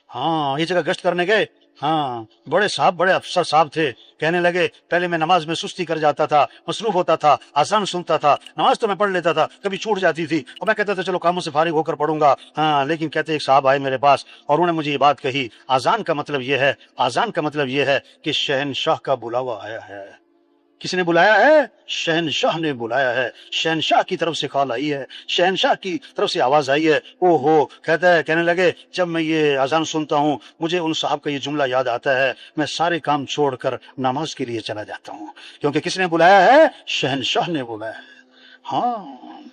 हाँ, ये जगह गश्त करने गए। हाँ, बड़े साहब, बड़े अफसर साहब थे। कहने लगे पहले मैं नमाज में सुस्ती कर जाता था, मसरूफ होता था, आसान सुनता था, नमाज तो मैं पढ़ लेता था, कभी छूट जाती थी और मैं कहता था चलो कामों से फारिग होकर पढ़ूंगा। हाँ, लेकिन कहते एक साहब आए मेरे पास और उन्होंने मुझे ये बात कही, आजान का मतलब ये है, आजान का मतलब ये है कि शहनशाह का बुलावा आया है। किसने बुलाया है? शहनशाह ने बुलाया है। शहनशाह की तरफ से कॉल आई है, शहनशाह की तरफ से आवाज आई है। ओहो, कहता है, कहने लगे जब मैं ये अजान सुनता हूँ मुझे उन साहब का ये जुमला याद आता है, मैं सारे काम छोड़कर नमाज के लिए चला जाता हूँ, क्योंकि किसने बुलाया है? शहनशाह ने बुलाया है। हाँ,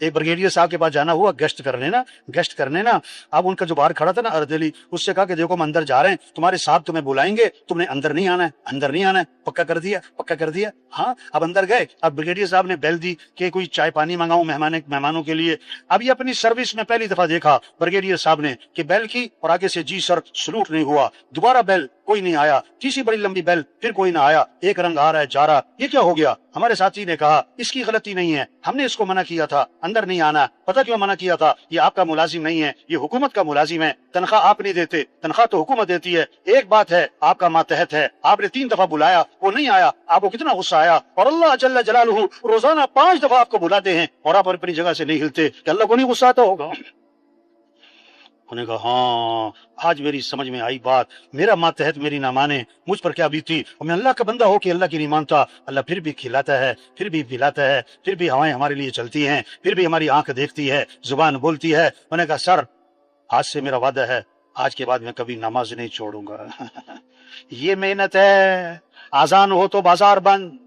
एक ब्रिगेडियर साहब के पास जाना हुआ गश्त करने ना। अब उनका जो बाहर खड़ा था ना अर्दली, उससे कहा कि देखो हम अंदर जा रहे हैं, तुम्हारे साहब तुम्हें बुलाएंगे, तुमने अंदर नहीं आना है, अंदर नहीं आना है। पक्का कर दिया, पक्का कर दिया। हाँ, अब अंदर गए। अब ब्रिगेडियर साहब ने बेल दी कि कोई चाय पानी मंगाऊं मेहमानों के लिए। अब ये अपनी सर्विस में पहली दफा देखा ब्रिगेडियर साहब ने कि बेल की और आगे से जी सर सलूट नहीं हुआ। दोबारा बेल, कोई नहीं आया। तीसरी बड़ी लंबी बेल, फिर कोई ना आया। एक रंग आ रहा है, जा रहा, ये क्या हो गया? हमारे साथी ने कहा इसकी गलती नहीं है, हमने इसको मना किया था अंदर नहीं आना। पता क्यों मना किया था? ये आपका मुलाजिम नहीं है, ये हुकूमत का मुलाजिम है, तनख्वाह आप नहीं देते, तनख्वाह तो हुकूमत देती है। एक बात है, आपका मातहत है, आपने 3 दफा बुलाया, वो नहीं आया, आपको कितना गुस्सा आया। और अल्लाह जल्ल जलालुहु रोजाना 5 दफा आपको बुलाते हैं और आप अपनी जगह से नहीं हिलते, कि अल्लाह को नहीं गुस्सा आता होगा? उन्होंने कहा हाँ, आज मेरी समझ में आई बात, मेरा मातहत मेरी ना माने, मुझ पर क्या बीती। और मैं अल्लाह का बंदा हो कि अल्लाह की नहीं मानता, अल्लाह फिर भी खिलाता है, फिर भी पिलाता है, फिर भी हवाएं हमारे लिए चलती हैं, फिर भी हमारी आंख देखती है, जुबान बोलती है। मैंने कहा सर, आज से मेरा वादा है, आज के बाद मैं कभी नमाज नहीं छोड़ूंगा। ये मेहनत है। आजान हो तो बाजार बंद।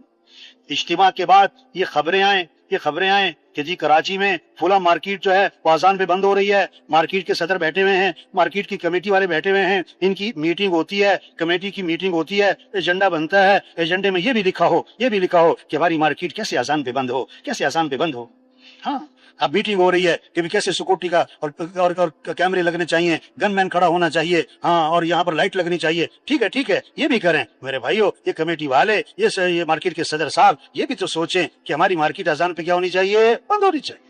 इज्तिमा के बाद ये खबरें आए कि जी कराची में फुला मार्केट जो है वो आजान पे बंद हो रही है। मार्केट के सदर बैठे हुए हैं, मार्केट की कमेटी वाले बैठे हुए हैं, इनकी मीटिंग होती है, कमेटी की मीटिंग होती है, एजेंडा बनता है, एजेंडे में ये भी लिखा हो कि हमारी मार्केट कैसे आजान पे बंद हो, कैसे आजान पे बंद हो। हाँ, अब मीटिंग हो रही है कि कैसे सिक्योरिटी का और कैमरे लगने चाहिए, गनमैन खड़ा होना चाहिए, हाँ, और यहाँ पर लाइट लगनी चाहिए। ठीक है, ये भी करें। मेरे भाइयों, ये कमेटी वाले, ये मार्केट के सदर साहब, ये भी तो सोचें कि हमारी मार्केट अजान पे क्या होनी चाहिए? बंद होनी चाहिए।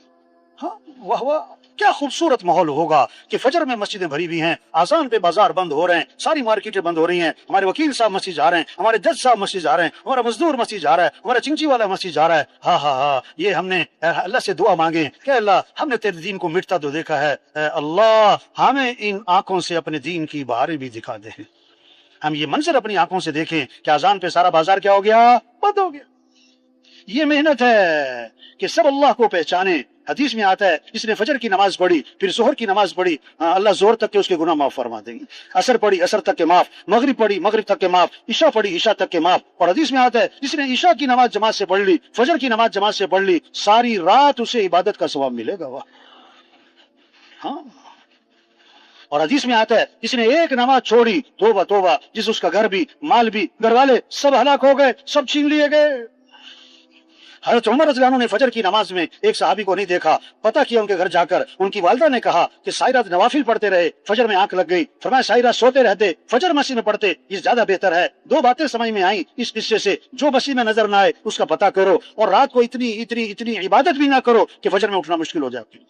हाँ, वाह वाह, क्या खूबसूरत माहौल होगा कि फजर में मस्जिदें भरी हुई हैं, आजान पे बाजार बंद हो रहे हैं, सारी मार्केटें बंद हो रही हैं, हमारे वकील साहब मस्जिद जा रहे हैं, हमारे जज साहब मस्जिद जा रहे हैं, हमारा मजदूर मस्जिद जा रहा है, हमारा चिंची वाला मस्जिद जा रहा है। हाँ, ये हमने अल्लाह से दुआ मांगे कि अल्लाह, हमने तेरे दीन को मिटता तो देखा है, अल्लाह हमें इन आंखों से अपने दीन की बहारें भी दिखा दे। हम ये मंजर अपनी आंखों से देखें कि आजान पे सारा बाजार क्या हो गया? बंद हो गया। ये मेहनत है कि सब अल्लाह को पहचाने। हदीस में आता है जिसने फजर की नमाज पढ़ी, फिर जोहर की नमाज पढ़ी, अल्लाह जोहर तक के उसके गुनाह माफ फरमा देंगे। असर पढ़ी, असर तक के माफ, मगरिब पढ़ी, मगरिब तक के माफ, ईशा पढ़ी, ईशा तक के माफ। और हदीस में आता है जिसने ईशा की नमाज जमात से पढ़ ली, फजर की नमाज जमात से पढ़ ली, सारी रात उसे इबादत का सवाब मिलेगा। वाह, हाँ। और हदीस में आता है जिसने एक नमाज छोड़ी, तौबा तौबा, जिस उसका घर भी, माल भी, घर वाले सब हलाक हो गए, सब छीन लिए गए। हज़रत उमर रज़ियल्लाहु अन्हु ने फजर की नमाज में एक सहाबी को नहीं देखा। पता किया उनके घर जाकर, उनकी वालिदा ने कहा कि सारी रात नवाफिल पढ़ते रहे, फजर में आंख लग गई। फरमाया सारी रात सोते रहते, फजर मस्जिद में पढ़ते, ये ज्यादा बेहतर है। 2 बातें समझ में आई इस किस्से से, जो मस्जिद में नजर ना आए उसका पता करो, और रात को इतनी इतनी इतनी इबादत भी ना करो कि फजर में उठना मुश्किल हो जाती।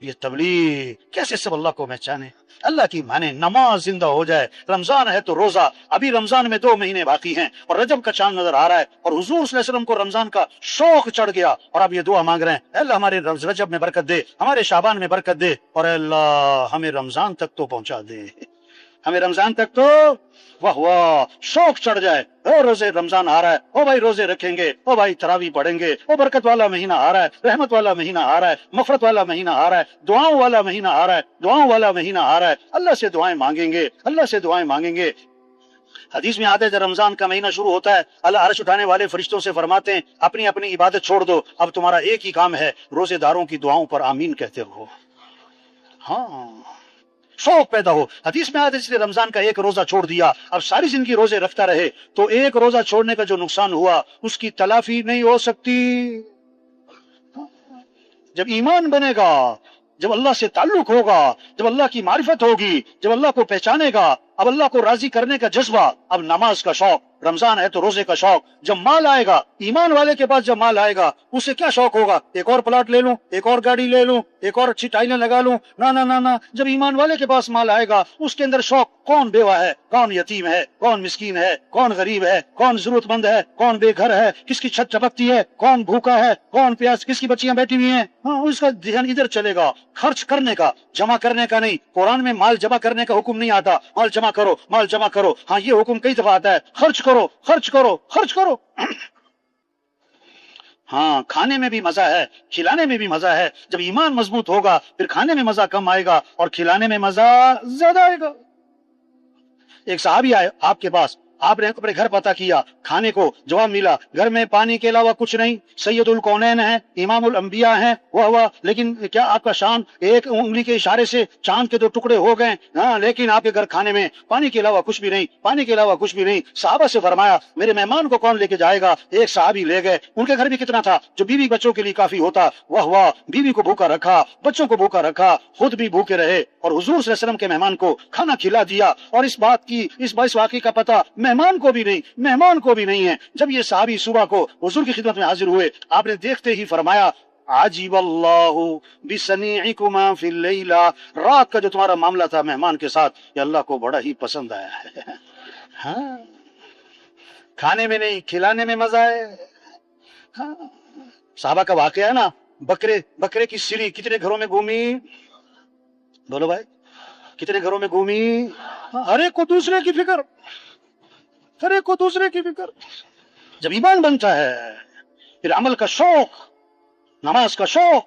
ये तबलीग कैसे सब अल्लाह को पहचाने, अल्लाह की माने, नमाज जिंदा हो जाए। रमजान है तो रोजा, अभी रमजान में 2 महीने बाकी हैं और रजब का चांद नजर आ रहा है, और हुजूर सल्लल्लाहु अलैहि वसल्लम को रमजान का शौक चढ़ गया, और अब ये दुआ मांग रहे हैं, अल्लाह हमारे रजब में बरकत दे, हमारे शाबान में बरकत दे, और अल्लाह हमें रमजान तक तो पहुंचा दे, हमें रमजान तक तो, वाह वाह, शौक चढ़ जाए। ओ रोजे रमजान आ रहा है, ओ भाई रोजे रखेंगे, ओ भाई तरावी पढ़ेंगे, ओ बरकत वाला महीना आ रहा है, रहमत वाला महीना आ रहा है, मफरत वाला महीना आ रहा है, दुआओं वाला महीना आ रहा है, दुआओं वाला महीना आ रहा है। अल्लाह से दुआएं मांगेंगे, अल्लाह से दुआएं मांगेंगे। हदीस में आता है जब रमजान का महीना शुरू होता है, अल्लाह अर्श उठाने वाले फरिश्तों से फरमाते हैं अपनी अपनी इबादत छोड़ दो, अब तुम्हारा एक ही काम है, रोजेदारों की दुआओं पर आमीन कहते रहो। हाँ, शौक पैदा हो। हदीस में आता है जिसने रमजान का एक रोजा छोड़ दिया, अब सारी जिंदगी रोजे रखता रहे, तो एक रोजा छोड़ने का जो नुकसान हुआ उसकी तलाफी नहीं हो सकती। जब ईमान बनेगा, जब अल्लाह से ताल्लुक होगा, जब अल्लाह की मारिफत होगी, जब अल्लाह को पहचानेगा, अब अल्लाह को राजी करने का जज्बा, अब नमाज का शौक, रमजान है तो रोजे का शौक, जब माल आएगा, ईमान वाले के पास जब माल आएगा, उसे क्या शौक होगा, एक और प्लाट ले लूं, एक और गाड़ी ले लूं, ایک اور اچھی ٹائلیں لگا لوں. نہ نہ نہ نہ، جب ایمان والے کے پاس مال آئے گا اس کے اندر شوق، کون بیوہ ہے، کون یتیم ہے، کون مسکین ہے، کون غریب ہے، کون ضرورت مند ہے، کون بے گھر ہے، کس کی چھت چپکتی ہے، کون بھوکا ہے، کون پیاس، کس کی بچیاں بیٹھی ہوئی ہیں. ہاں، اس کا دھیان ادھر چلے گا، خرچ کرنے کا، جمع کرنے کا نہیں. قرآن میں مال جمع کرنے کا حکم نہیں آتا، مال جمع کرو مال جمع کرو. ہاں، یہ حکم کئی دفعہ آتا ہے، خرچ کرو خرچ کرو خرچ کرو. ہاں، کھانے میں بھی مزہ ہے، کھلانے میں بھی مزہ ہے. جب ایمان مضبوط ہوگا پھر کھانے میں مزہ کم آئے گا اور کھلانے میں مزہ زیادہ آئے گا. ایک صحابی آئے آپ کے پاس، آپ نے اپنے گھر پتہ کیا، کھانے کو جواب ملا گھر میں پانی کے علاوہ کچھ نہیں، سید الکونین ہیں، امام الانبیاء ہیں، وہ ہوا، لیکن کیا آپ کا شان ایک انگلی کے اشارے سے چاند کے 2 ٹکڑے ہو گئے. ہاں، لیکن آپ کے گھر کھانے میں پانی کے علاوہ کچھ بھی نہیں، پانی کے علاوہ کچھ بھی نہیں. صحابہ سے فرمایا میرے مہمان کو کون لے کے جائے گا؟ ایک صحابی لے گئے. ان کے گھر بھی کتنا تھا جو بیوی بچوں کے لیے کافی ہوتا. واہ واہ، بیوی کو بھوکا رکھا، بچوں کو بھوکا رکھا، خود بھی بھوکے رہے اور حضور صلی اللہ علیہ وسلم کے مہمان کو کھانا کھلا دیا. اور اس بات کی اس واقعے کا پتہ مہمان کو بھی نہیں ہے. جب یہ صحابی صبح کو حضور کی خدمت میں حاضر ہوئے، آپ نے دیکھتے ہی فرمایا عجیب اللہ بصنیعکما فی اللیلہ، رات کا جو تمہارا معاملہ تھا مہمان کے ساتھ، یہ اللہ کو بڑا ہی پسند آیا ہے. ہاں، کھانے میں نہیں کھلانے میں مزہ ہے. ہاں، صحابہ کا واقعہ ہے نا، بکرے کی سری کتنے گھروں میں گھومی؟ بولو بھائی، کتنے گھروں میں گھومی؟ ہر ایک کو دوسرے کی فکر، ہر ایک کو دوسرے کی فکر. جب ایمان بنتا ہے پھر عمل کا شوق، نماز کا شوق،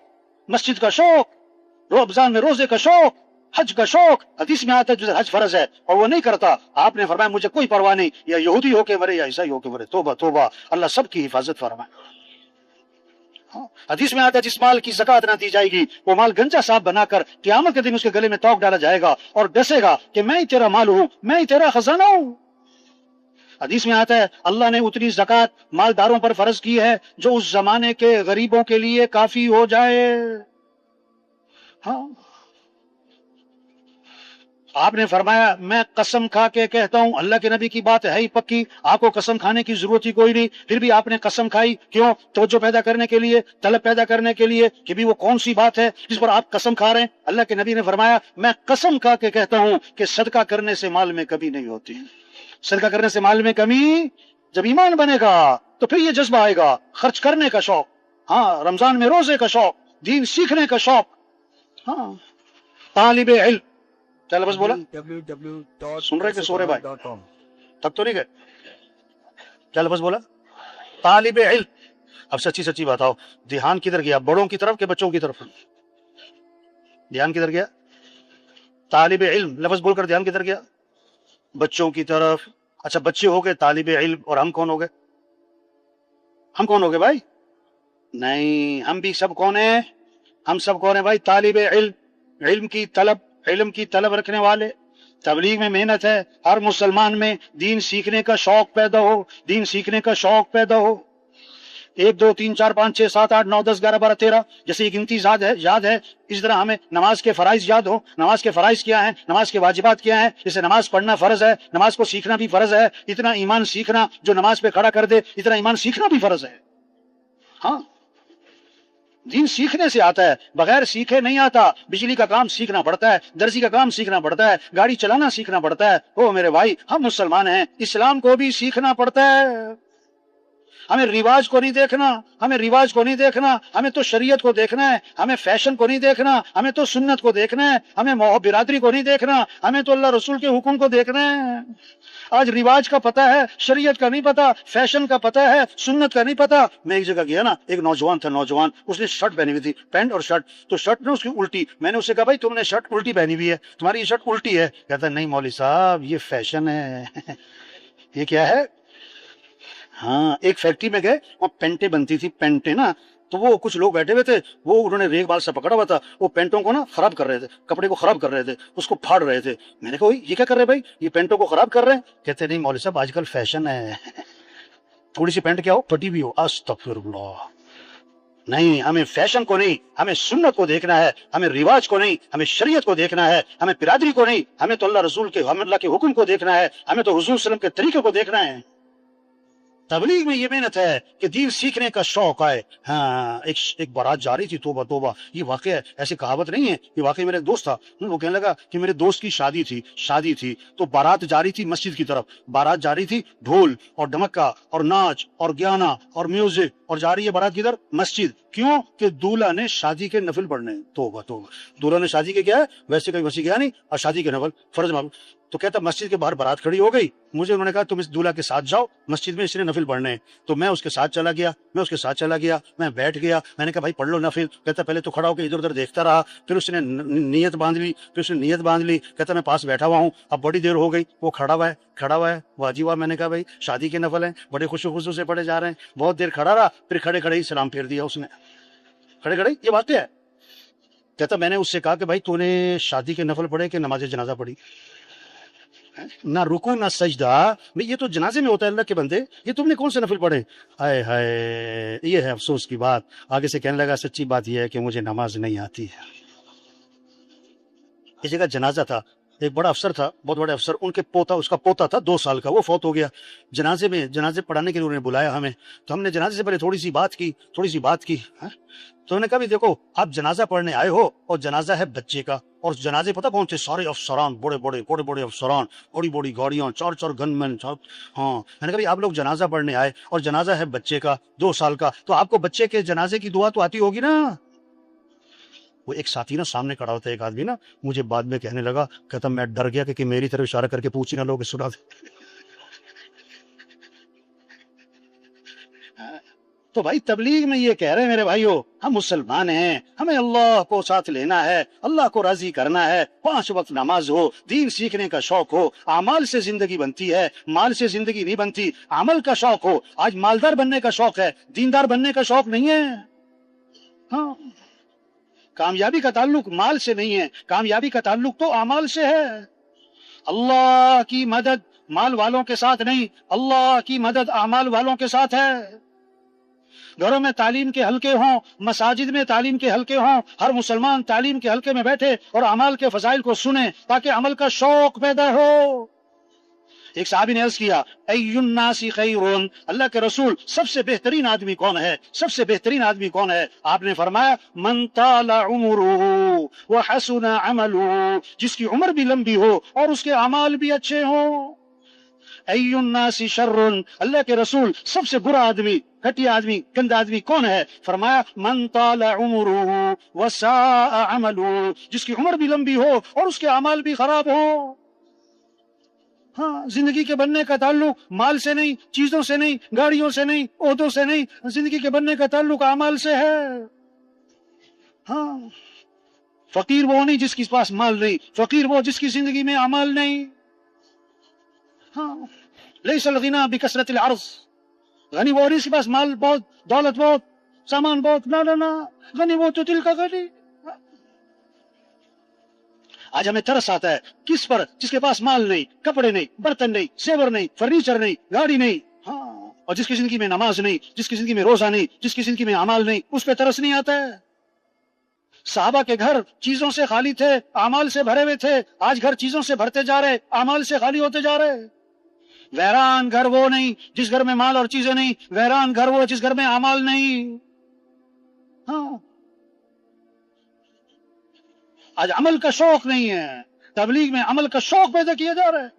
مسجد کا شوق، رمضان میں روزے کا شوق، حج کا شوق. حدیث میں آتا ہے جو حج فرض ہے اور وہ نہیں کرتا، آپ نے فرمایا مجھے کوئی پرواہ نہیں، یا یہودی ہو کے مرے یا عیسائی ہو کے مرے، توبہ توبہ، اللہ سب کی حفاظت فرمائے. حدیث میں آتا ہے جس مال کی زکات نہ دی جائے گی وہ مال گنجا صاحب بنا کر قیامت کے دن اس کے گلے میں توق ڈالا جائے گا اور ڈسے گا کہ میں ہی تیرا مال ہوں، میں ہی تیرا خزانہ ہوں. حدیث میں آتا ہے اللہ نے اتنی زکات مالداروں پر فرض کی ہے جو اس زمانے کے غریبوں کے لیے کافی ہو جائے. ہاں، آپ نے فرمایا میں قسم کھا کے کہتا ہوں، اللہ کے نبی کی بات ہے ہی پکی، آپ کو قسم کھانے کی ضرورت ہی کوئی نہیں، پھر بھی آپ نے قسم کھائی. کیوں؟ توجہ پیدا کرنے کے لیے، طلب پیدا کرنے کے لیے کہ بھی وہ کون سی بات ہے جس پر آپ قسم کھا رہے ہیں. اللہ کے نبی نے فرمایا میں قسم کھا کے کہتا ہوں کہ صدقہ کرنے سے مال میں کمی نہیں ہوتی. صدقہ کرنے سے مال میں کمی، جب ایمان بنے گا تو پھر یہ جذبہ آئے گا، خرچ کرنے کا شوق، ہاں، رمضان میں روزے کا شوق، دین سیکھنے کا شوق. ہاں، طالب علم، چل بس بولا سن رہے کہ سو رہے بھائی؟ تب تو نہیں گئے. چل بس بولا طالب علم. اب سچی سچی بتاؤ، دھیان کدھر گیا، بڑوں کی طرف کہ بچوں کی طرف؟ دھیان کدھر گیا؟ طالب علم لفظ بول کر دھیان کدھر گیا؟ بچوں کی طرف. اچھا، بچے ہو گئے طالب علم، اور ہم کون ہو گئے؟ ہم کون ہو گئے بھائی؟ نہیں، ہم بھی سب کون ہیں؟ ہم سب کون ہیں بھائی؟ طالب علم، علم کی طلب رکھنے والے. تبلیغ میں محنت ہے، ہر مسلمان میں دین سیکھنے کا شوق پیدا ہو، دین سیکھنے کا شوق پیدا ہو. 1 2 3 4 5 6 7 8 9 10 11 12 13 جیسے یہ گنتی یاد ہے، اس طرح ہمیں نماز کے فرائض یاد ہو. نماز کے فرائض کیا ہیں، نماز کے واجبات کیا ہیں. جیسے نماز پڑھنا فرض ہے، نماز کو سیکھنا بھی فرض ہے. اتنا ایمان سیکھنا جو نماز پہ کھڑا کر دے، اتنا ایمان سیکھنا بھی فرض ہے. ہاں، دین سیکھنے سے آتا ہے، بغیر سیکھے نہیں آتا. بجلی کا کام سیکھنا پڑتا ہے، درزی کا کام سیکھنا پڑتا ہے، گاڑی چلانا سیکھنا پڑتا ہے. او میرے بھائی، ہم مسلمان ہیں، اسلام کو بھی سیکھنا پڑتا ہے. ہمیں رواج کو نہیں دیکھنا، ہمیں تو شریعت کو دیکھنا ہے. ہمیں فیشن کو نہیں دیکھنا، ہمیں تو سنت کو دیکھنا ہے. ہمیں برادری کو نہیں دیکھنا، ہمیں تو اللہ رسول کے حکم کو دیکھنا ہے. آج رواج کا پتہ ہے، شریعت کا نہیں پتا، فیشن کا پتہ ہے، سنت کا نہیں پتا. میں ایک جگہ گیا نا، ایک نوجوان تھا، اس نے شرٹ پہنی ہوئی تھی، پینٹ اور شرٹ، تو شرٹ نا اس کی الٹی. میں نے اسے کہا بھائی تم نے شرٹ الٹی پہنی ہوئی ہے، تمہاری یہ شرٹ الٹی ہے. کہتا نہیں مولوی صاحب یہ فیشن ہے. یہ کیا ہے؟ ہاں، ایک فیکٹری میں گئے، وہاں پینٹیں بنتی تھی، پینٹیں نا، تو وہ کچھ لوگ بیٹھے ہوئے تھے، وہ انہوں نے ریگ بال سے پکڑا ہوا تھا، وہ پینٹوں کو نا خراب کر رہے تھے، کپڑے کو خراب کر رہے تھے، اس کو پھاڑ رہے تھے. میں نے کہا یہ کیا کر رہے بھائی، یہ پینٹوں کو خراب کر رہے ہیں؟ کہتے نہیں مولوی صاحب آج کل فیشن ہے، تھوڑی سی پینٹ کیا ہو، پھٹی بھی ہو. استغفر اللہ. نہیں، ہمیں فیشن کو نہیں، ہمیں سنت کو دیکھنا ہے. ہمیں رواج کو نہیں، ہمیں شریعت کو دیکھنا ہے. ہمیں برادری کو نہیں، ہمیں تو اللہ رسول کے، ہمیں اللہ کے حکم کو دیکھنا ہے. ہمیں تو حضور صلی اللہ علیہ وسلم کے طریقے کو دیکھنا ہے. तबलीग में ये मेहनत है कि दीन सीखने का शौक आए। हाँ, एक बारात जा रही थी, तोबा तोबा, ये वाकई है, ऐसी कहावत नहीं है, ये वाकई मेरा एक दोस्त था। वो कहने लगा कि मेरे दोस्त की शादी थी तो बारात जा रही थी मस्जिद की तरफ, बारात जा रही थी, ढोल और ढमक्का और नाच और गाना और म्यूजिक, और जा रही है बारात किधर? मस्जिद। क्यों? कि दूल्हा ने शादी के नफिल पढ़ने। तोबा तोबा, दूल्हा ने शादी के क्या है, वैसे कहीं वैसे गया नहीं, और शादी के नफल फर्ज मालूम। तो कहता मस्जिद के बाहर बारात खड़ी हो गई, मुझे उन्होंने कहा तुम इस दूल्हा के साथ जाओ, मस्जिद में इसने नफिल पढ़ने हैं। तो मैं उसके साथ चला गया, मैं बैठ गया, मैंने कहा भाई पढ़ लो नफिल। कहता पहले तो खड़ा होकर इधर उधर देखता रहा, फिर उसने नियत बांध ली, कहता मैं पास बैठा हुआ हूँ। अब बड़ी देर हो गई, वो खड़ा हुआ है, वाजी वाह। मैंने कहा भाई शादी के नफल हैं, बड़े खुशू से पढ़े जा रहे हैं। बहुत देर खड़ा रहा, फिर खड़े खड़े ही सलाम फेर दिया उसने, खड़े खड़े। ये बात है। कहता मैंने उससे कहा कि भाई तूने शादी के नफल पढ़े कि नमाज जनाजा पढ़ी? ना रुकू ना सजदा, भाई ये तो जनाजे में होता है अल्लाह के बंदे, ये तुमने कौन से नफिल पढ़े? हाय हाय, ये है अफसोस की बात। आगे से कहने लगा सच्ची बात यह है कि मुझे नमाज नहीं आती है। इस जगह जनाजा था, एक बड़ा अफसर था, बहुत बड़े अफसर, उसका पोता था 2 साल का, वो फौत हो गया। जनाजे पढ़ाने के लिए उन्होंने बुलाया हमें, तो हमने जनाजे से पहले थोड़ी सी बात की है? तो उन्होंने कहा भी देखो आप जनाजा पढ़ने आए हो और जनाजा है बच्चे का, और जनाजे पता कौन थे? सारे अफसरान, बड़े बड़े अफसरान, बड़ी बड़ी गाड़ियां, 4 गनमैन। हाँ, मैंने कहा भाई आप लोग जनाजा पढ़ने आए और जनाजा है बच्चे का 2 साल का, तो आपको बच्चे के जनाजे की दुआ तो आती होगी ना? वो एक साथी ना सामने खड़ा होता है, एक आदमी ना, मुझे बाद में कहने लगा, कहता मैं डर गया कि मेरी तरफ इशारा करके पूछ ना लोग सुना दे। तो भाई तबलीग में ये कह रहे हैं मेरे भाइयों, हम मुसलमान हैं, हमें अल्लाह को साथ लेना है, अल्लाह को राजी करना है, 5 वक्त नमाज हो, दीन सीखने का शौक हो। अमाल से जिंदगी बनती है, माल से जिंदगी नहीं बनती। अमल का शौक हो। आज मालदार बनने का शौक है, दीनदार बनने का शौक नहीं है। हाँ, कामयाबी का ताल्लुक माल से नहीं है, कामयाबी का ताल्लुक तो अमाल से है। अल्लाह की मदद माल वालों के साथ नहीं, अल्लाह की मदद अमाल वालों के साथ है। घरों में तालीम के हल्के हों, मसाजिद में तालीम के हल्के हों, हर मुसलमान तालीम के हल्के में बैठे और अमल के फजाइल को सुने, ताकि अमल का शौक पैदा हो। एक साहबी ने अर्ज किया, अय्युन्नासी खैरुन, अल्लाह के रसूल सबसे बेहतरीन आदमी कौन है? सबसे बेहतरीन आदमी कौन है? आपने फरमाया, मन ताला उम्रुहु व हसुना अमलुहु, जिसकी उम्र भी लंबी हो और उसके अमाल भी अच्छे हो। अय्युन्नासी शर्रुन, अल्लाह के रसूल सबसे बुरा आदमी, घटिया आदमी, गंदा आदमी कौन है? फरमाया, मन ताला उम्रुहु व साअ अमलुहु, जिसकी उम्र भी लंबी हो और उसके अमाल भी खराब हो। हाँ, जिंदगी के बनने का ताल्लुक माल से नहीं, चीजों से नहीं, गाड़ियों से नहीं, ओहदों से नहीं, जिंदगी के बनने का ताल्लुक अमाल से है। हाँ, फकीर वो नहीं जिसके पास माल नहीं, फकीर वो जिसकी जिंदगी में अमाल नहीं। हाँ, लैसल गिना बिकसरतिल अर्ज़, गनी वो नहीं जिसके पास माल बहुत, दौलत बहुत, सामान बहुत, ना, गनी वो तो दिल का गनी। आज हमें तरस आता है किस पर? जिसके पास माल नहीं, कपड़े नहीं, बर्तन नहीं, सेवर नहीं, फर्नीचर नहीं, गाड़ी नहीं। हाँ, और जिसकी जिंदगी में नमाज नहीं, जिसकी जिंदगी में रोजा नहीं, जिसकी जिंदगी में अमाल नहीं, उस पर तरस नहीं आता है। साहबा के घर चीजों से खाली थे, अमाल से भरे हुए थे। आज घर चीजों से भरते जा रहे, अमाल से खाली होते जा रहे। वैरान घर वो नहीं जिस घर में माल और चीजें नहीं, वैरान घर वो जिस घर में अमाल नहीं। हाँ, आज अमल का शौक नहीं है, तबलीग में अमल का शौक पैदा किया जा रहा है।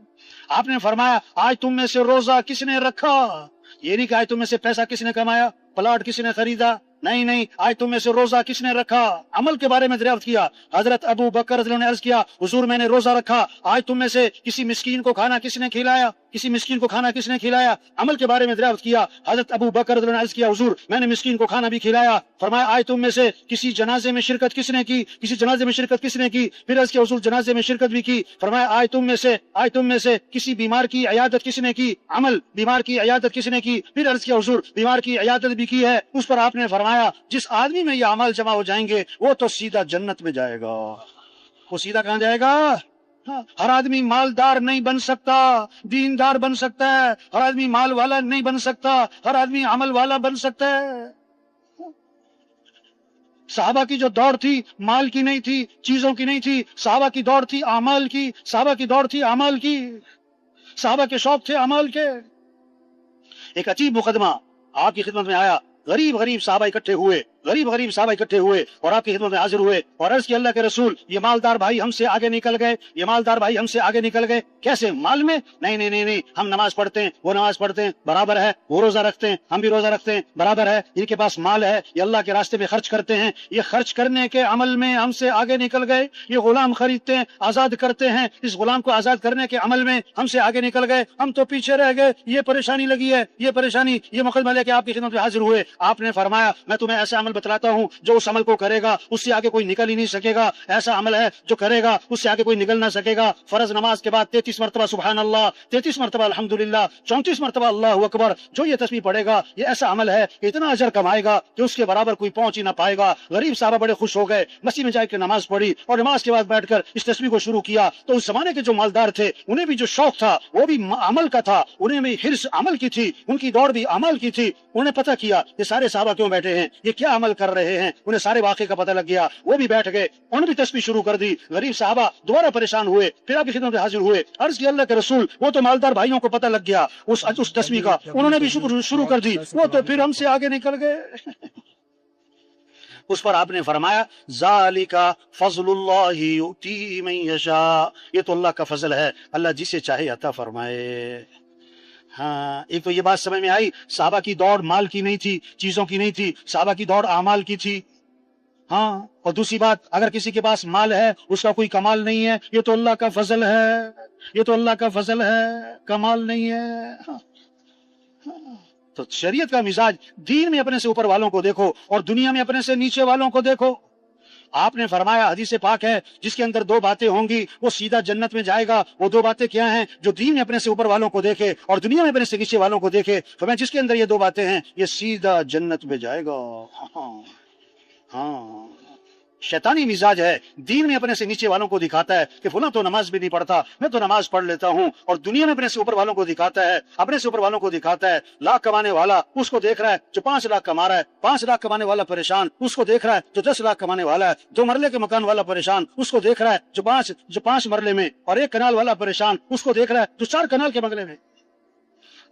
आपने फरमाया, आज तुम में से रोजा किसने रखा? ये नहीं कि आज तुम में से पैसा किसने कमाया, प्लाट किसने खरीदा, नहीं, आज तुम में से रोजा किसने रखा? अमल के बारे में दरियाफ्त किया। हजरत अबू बकर रज़ियल्लाहु अन्हु ने अर्ज किया, हुजूर मैंने रोजा रखा, आज तुम में से किसी मिस्कीन को खाना किसने खिलाया? किसी मिस्कीन को खाना किसने खिलाया? अमल के बारे में दरियाफ्त किया। हजरत अबू बकर रज़ियल्लाहु अन्हु ने अर्ज किया, हुजूर मैंने मिस्कीन को खाना भी खिलाया। फरमाया, आज तुम में से किसी जनाजे में शिरकत किसने की? किसी जनाजे में शिरकत किसने की? फिर अर्ज किया, हुजूर जनाजे में शिरकत भी की। फरमाया, आज तुम में से किसी बीमार की इयादत किसने की? अमल, बीमार की इयादत किसने की? फिर अर्ज किया, हुजूर बीमार की इयादत भी की है। उस पर आपने फरमाया, जिस आदमी में ये अमल जमा हो जाएंगे वो तो सीधा जन्नत में जाएगा। वो सीधा कहां जाएगा? हाँ, हर आदमी मालदार नहीं बन सकता, दीनदार बन सकता है। हर आदमी माल वाला नहीं बन सकता, हर आदमी अमल वाला बन सकता है। साहबा की जो दौड़ थी माल की नहीं थी, चीजों की नहीं थी, साहबा की दौड़ थी अमाल की, साहबा की दौड़ थी अमाल की, साहबा के शौक थे अमाल के। ایک عجیب مقدمہ آپ کی خدمت میں آیا. غریب غریب صحابہ اکٹھے ہوئے, غریب غریب صحابہ اکٹھے ہوئے اور آپ کی خدمت میں حاضر ہوئے اور عرض کی اللہ کے رسول یہ مالدار بھائی ہم سے آگے نکل گئے, یہ مالدار بھائی ہم سے آگے نکل گئے. کیسے؟ مال میں؟ نہیں نہیں نہیں نہیں, ہم نماز پڑھتے ہیں, وہ نماز پڑھتے ہیں, برابر ہے. وہ روزہ رکھتے ہیں, ہم بھی روزہ رکھتے ہیں, برابر ہے. ان کے پاس مال ہے, یہ اللہ کے راستے میں خرچ کرتے ہیں, یہ خرچ کرنے کے عمل میں ہم سے آگے نکل گئے. یہ غلام خریدتے ہیں, آزاد کرتے ہیں, اس غلام کو آزاد کرنے کے عمل میں ہم سے آگے نکل گئے, ہم تو پیچھے رہ گئے. یہ پریشانی لگی ہے, یہ پریشانی. یہ مقدمہ لے کے آپ کی خدمت میں حاضر ہوئے. آپ نے فرمایا میں تمہیں ایسا عمل بتلاتا ہوں جو اس عمل کو کرے گا اس سے آگے کوئی نکل ہی نہیں سکے گا. ایسا عمل ہے جو کرے گا اس سے آگے کوئی نکل نہ سکے گا. فرض نماز کے بعد 33 مرتبہ سبحان اللہ, 33 مرتبہ الحمدللہ, 34 مرتبہ اللہ اکبر. جو یہ تسبیح پڑھے گا یہ ایسا عمل ہے کہ اتنا اجر کمائے گا کہ اس کے برابر کوئی پہنچ ہی نہ پائے گا. غریب صحابہ بڑے خوش ہو گئے, مسجد میں جا کے نماز پڑھی اور نماز کے بعد بیٹھ کر اس تسبیح کو شروع کیا. تو اس زمانے کے جو مالدار تھے انہیں بھی جو شوق تھا وہ بھی عمل کا تھا, انہیں بھی حرص عمل کی تھی, ان کی دوڑ بھی عمل کی تھی. انہیں پتہ کیا یہ سارے صحابہ کیوں بیٹھے ہیں, یہ کیا عمل کر رہے ہیں. انہیں سارے واقعے کا پتہ لگ گیا, وہ بھی بیٹھ گئے, انہوں نے بھی تسبیح شروع کر دی. غریب صحابہ دوبارہ پریشان ہوئے, پھر آپ کی خدمت میں حاضر ہوئے. عرض کی اللہ کے رسول وہ تو مالدار بھائیوں کو پتہ لگ گیا اس تسبیح کا, انہوں نے بھی شروع کر دی, وہ تو پھر ہم سے آگے نکل گئے. اس پر آپ نے فرمایا ذالک فضل اللہ یؤتی من یشاء, یہ تو اللہ کا فضل ہے, اللہ جسے چاہے عطا فرمائے. ہاں, ایک تو یہ بات سمجھ میں آئی, صحابہ کی دوڑ مال کی نہیں تھی, چیزوں کی نہیں تھی, صحابہ کی دوڑ اعمال کی تھی. ہاں, اور دوسری بات, اگر کسی کے پاس مال ہے اس کا کوئی کمال نہیں ہے, یہ تو اللہ کا فضل ہے, یہ تو اللہ کا فضل ہے, کمال نہیں ہے. ہاں. تو شریعت کا مزاج, دین میں اپنے سے اوپر والوں کو دیکھو اور دنیا میں اپنے سے نیچے والوں کو دیکھو. آپ نے فرمایا حدیث پاک ہے جس کے اندر 2 باتیں ہوں گی وہ سیدھا جنت میں جائے گا. وہ 2 باتیں کیا ہیں؟ جو دین میں اپنے سے اوپر والوں کو دیکھے اور دنیا میں اپنے سے نیچے والوں کو دیکھے. فرمایا جس کے اندر یہ 2 باتیں ہیں یہ سیدھا جنت میں جائے گا. ہاں, شیطانی مزاج ہے, دین میں اپنے سے نیچے والوں کو دکھاتا ہے کہ فلاں تو نماز بھی نہیں پڑھتا, میں تو نماز پڑھ لیتا ہوں, اور دنیا میں اپنے سے اوپر والوں کو دکھاتا ہے, اپنے سے اوپر والوں کو دکھاتا ہے. لاکھ کمانے والا اس کو دیکھ رہا ہے جو 5 لاکھ کما رہا ہے, 5 لاکھ کمانے والا پریشان اس کو دیکھ رہا ہے جو 10 لاکھ کمانے والا ہے. 2 مرلے کے مکان والا پریشان اس کو دیکھ رہا ہے جو 5 مرلے میں, اور 1 کنال والا پریشان اس کو دیکھ رہا ہے جو 4 کنال کے بنگلے میں.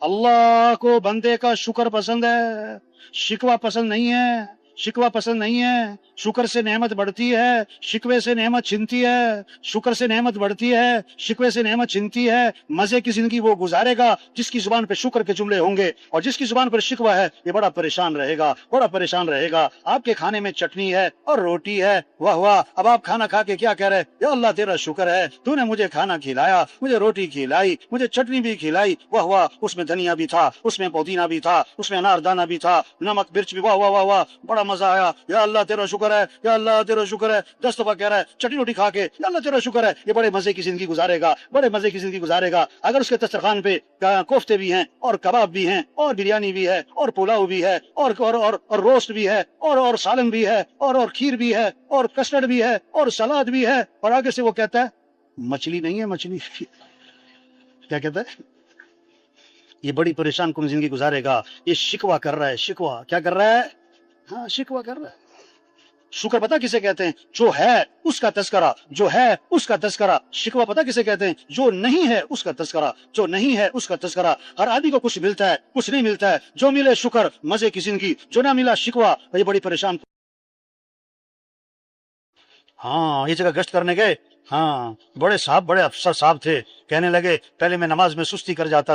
اللہ کو بندے کا شکر پسند ہے, شکوہ پسند نہیں ہے, شکوہ پسند نہیں ہے. شکر سے نعمت بڑھتی ہے, شکوے سے نعمت چھنتی ہے. شکر سے نعمت بڑھتی ہے, شکوے سے نعمت چھنتی ہے. مزے کی زندگی وہ گزارے گا جس کی زبان پہ شکر کے جملے ہوں گے, اور جس کی زبان پر شکوہ ہے یہ بڑا پریشان رہے گا, بڑا پریشان رہے گا. آپ کے کھانے میں چٹنی ہے اور روٹی ہے, واہ واہ, اب آپ کھانا کھا کے کیا کہہ رہے, یا اللہ تیرا شکر ہے تو نے مجھے کھانا کھلایا, مجھے روٹی کھلائی, مجھے چٹنی بھی کھلائی, واہ واہ, اس میں دھنیا بھی تھا, اس میں پودینہ بھی تھا, اس میں انار دانہ بھی تھا, نمک مرچ بھی, واہ واہ واہ واہ, بڑا مزہ آیا, یا اللہ تیرا شکر ہے, یا اللہ تیرا شکر ہے. 10 دفعہ کہہ رہا ہے چٹنی روٹی کھا کے, یا اللہ تیرا شکر ہے. یہ بڑے مزے کی زندگی گزارے گا, بڑے مزے کی زندگی گزارے گا. اگر اس کے دسترخوان پہ کوفتے بھی ہیں اور کباب بھی ہیں اور بریانی بھی ہے اور پلاؤ بھی ہے اور روسٹ بھی ہے اور سالن بھی ہے اور کھیر بھی ہے اور کسٹرڈ بھی ہے اور سلاد بھی ہے, اور آگے سے وہ کہتا ہے مچھلی نہیں ہے, مچھلی کیا کہتا ہے, یہ بڑی پریشان کن زندگی گزارے گا. یہ شکوہ کر رہا ہے, شکوہ کیا کر رہا ہے, ہاں شکوہ کر رہا ہے. شکر پتہ کسے کہتے ہیں؟ جو ہے اس کا تذکرہ, جو ہے اس کا تذکرہ. شکوہ پتہ کسے کہتے ہیں؟ جو نہیں ہے اس کا تذکرہ, جو نہیں ہے اس کا تذکرہ. ہر آدمی کو کچھ ملتا ہے, کچھ نہیں ملتا ہے. جو ملے شکر, مزے کی زندگی, جو نہ ملا شکوہ, یہ بڑی پریشان. ہاں, یہ جگہ گشت کرنے گئے, ہاں, بڑے افسر صاحب تھے, کہنے لگے پہلے میں نماز میں سستی کر جاتا